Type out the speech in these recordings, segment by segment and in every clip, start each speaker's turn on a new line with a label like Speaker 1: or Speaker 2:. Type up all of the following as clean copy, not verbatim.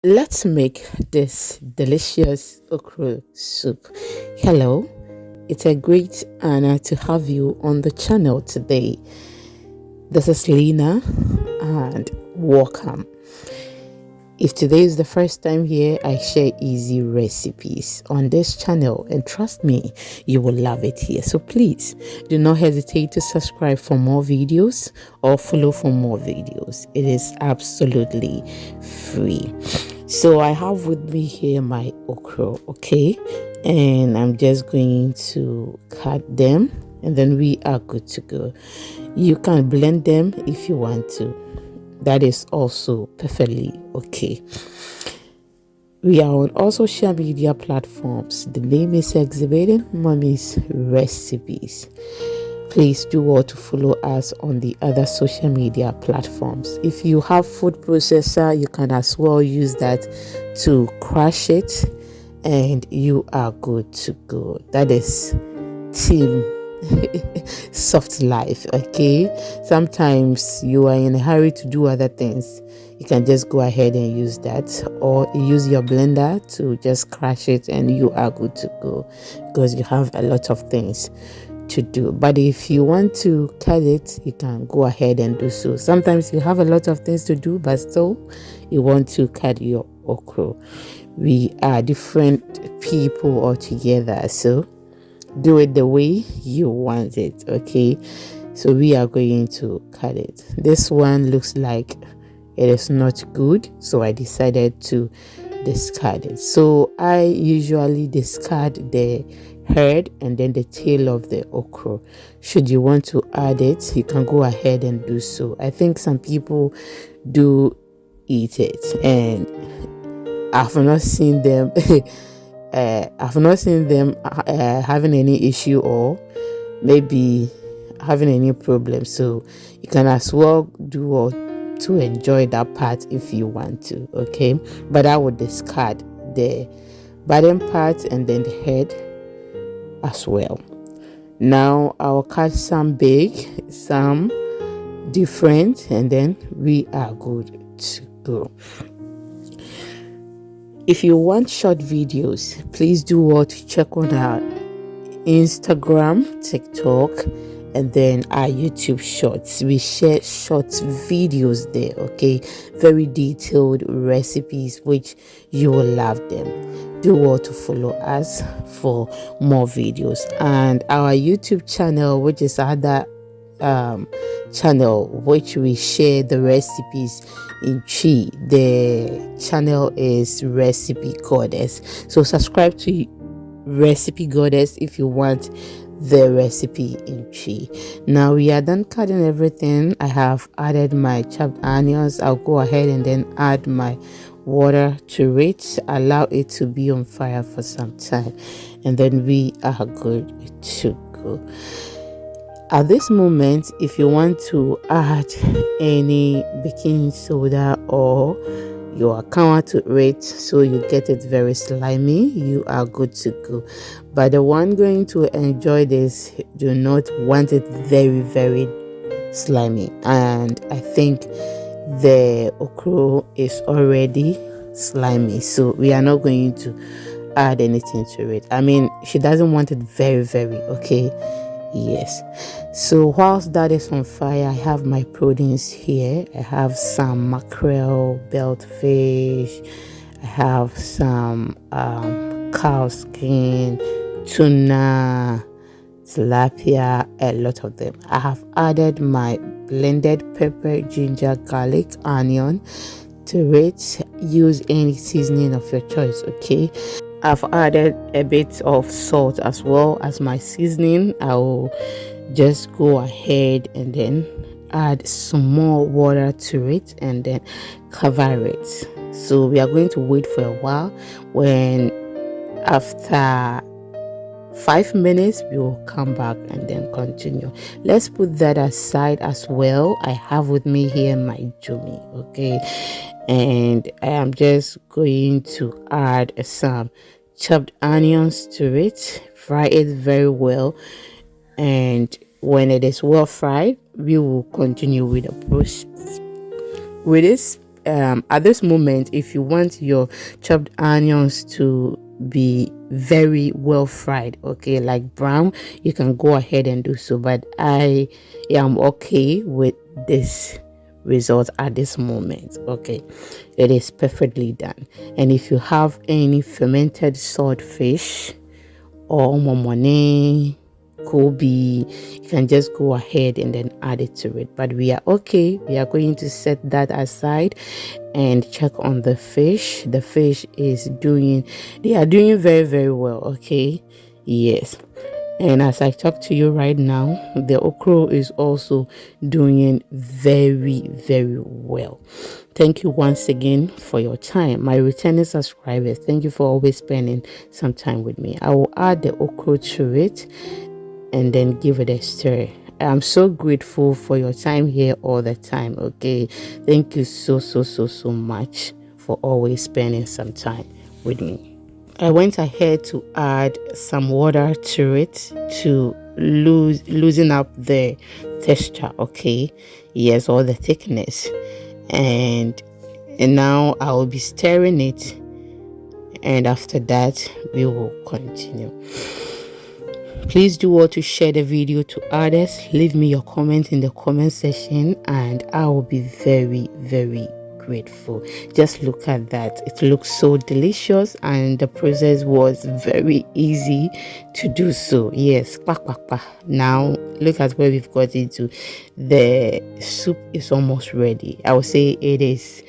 Speaker 1: Let's make this delicious okra soup. Hello, it's a great honor to have you on the channel today. This is Lena and welcome. If today is the first time here, I share easy recipes on this channel, and trust me, you will love it here. So please do not hesitate to subscribe for more videos or follow for more videos. It is absolutely free. So I have with me here my okra, okay, and I'm just going to cut them and then we are good to go. You can blend them if you want to. That is also perfectly okay. We are on all social media platforms. The name is Exhibiting Mommy's Recipes. Please do well to follow us on the other social media platforms. If you have food processor, you can as well use that to crush it and you are good to go. That is team soft life. Okay, sometimes you are in a hurry to do other things, you can just go ahead and use that, or use your blender to just crush it and you are good to go, because you have a lot of things to do. But if you want to cut it, you can go ahead and do so. Sometimes you have a lot of things to do but still you want to cut your okra. We are different people altogether, so do it the way you want it. Okay, so we are going to cut it. This one looks like it is not good, so I decided to discard it. So I usually discard the head and then the tail of the okra. Should you want to add it, you can go ahead and do so. I think some people do eat it, and I've not seen them having any issue or maybe having any problem. So you can as well do or to enjoy that part if you want to. Okay, but I would discard the bottom part and then the head as well. Now I'll cut some big, some different, and then we are good to go. If you want short videos, please do what to check on our Instagram, TikTok, and then our YouTube shorts. We share short videos there, okay? Very detailed recipes which you will love them. Do well to follow us for more videos. And our YouTube channel, which is other channel which we share the recipes in Chi. The channel is Recipe Goddess. So subscribe to Recipe Goddess if you want the recipe in Chi. Now we are done cutting everything. I have added my chopped onions. I'll go ahead and then add my water to it, allow it to be on fire for some time, and then we are good to go. At this moment, if you want to add any baking soda or your account to it so you get it very slimy, you are good to go. But the one going to enjoy this do not want it very slimy, and I think the okra is already slimy, so we are not going to add anything to it. I mean, she doesn't want it very okay. Yes, so whilst that is on fire, I have my proteins here. I have some mackerel, belt fish, I have some cow skin, tuna, tilapia, a lot of them. I have added my blended pepper, ginger, garlic, onion to it. Use any seasoning of your choice, okay? I've added a bit of salt as well as my seasoning. I will just go ahead and then add some more water to it and then cover it. So we are going to wait for a while. When after 5 minutes we will come back and then continue. Let's put that aside as well. I have with me here my jumi, okay, and I am just going to add some chopped onions to it. Fry it very well, and when it is well fried, we will continue with the process with this at this moment, if you want your chopped onions to be very well fried, okay, like brown, you can go ahead and do so, but I am okay with this result at this moment. Okay, it is perfectly done. And if you have any fermented swordfish or momone, Kobe, you can just go ahead and then add it to it. But we are okay. We are going to set that aside and check on the fish. The fish is doing, they are doing very, very well. Okay, yes. And as I talk to you right now, the okro is also doing very, very well. Thank you once again for your time. My returning subscribers, thank you for always spending some time with me. I will add the okro to it and then give it a stir. I'm so grateful for your time here all the time. Okay, thank you so much for always spending some time with me. I went ahead to add some water to it to loosen up the texture, okay, yes, or the thickness, and now I will be stirring it, and after that we will continue. Please do well to share the video to others. Leave me your comment in the comment section and I will be very, very grateful. Just look at that. It looks so delicious and the process was very easy to do so. Yes. Now look at where we've got into. The soup is almost ready. I would say it is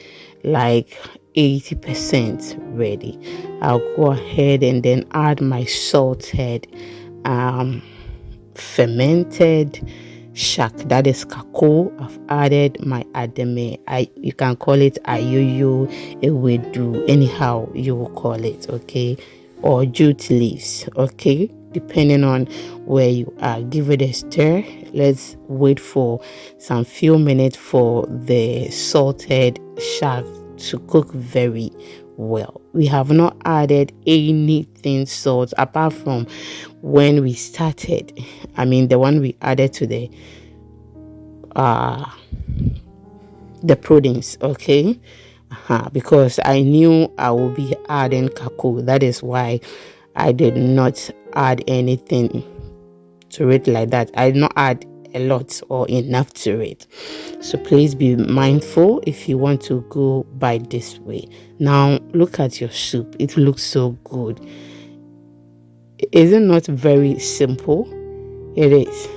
Speaker 1: like 80% ready. I'll go ahead and then add my salted fermented shark, that is kako. I've added my ademe. You can call it ayoyo, ewedu, anyhow you will call it, okay, or jute leaves, okay, depending on where you are. Give it a stir. Let's wait for some few minutes for the salted shark to cook very well. We have not added anything salt apart from when we started. I mean the one we added to the proteins, okay, because I knew I will be adding kako. That is why I did not add anything to it like that. I did not add a lot or enough to it. So please be mindful if you want to go by this way. Now look at your soup. It looks so good. Is it not very simple? It is.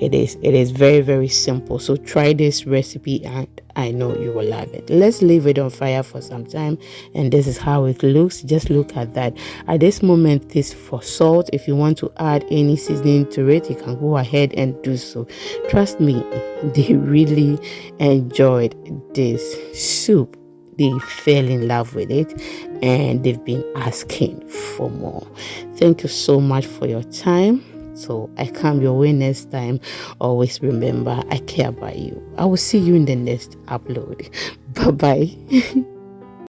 Speaker 1: It is very, very simple. So try this recipe and I know you will love it. Let's leave it on fire for some time and this is how it looks. Just look at that. At this moment, this for salt. If you want to add any seasoning to it, you can go ahead and do so. Trust me, they really enjoyed this soup. They fell in love with it and they've been asking for more. Thank you so much for your time. So I come your way next time. Always remember, I care about you. I will see you in the next upload. Bye bye.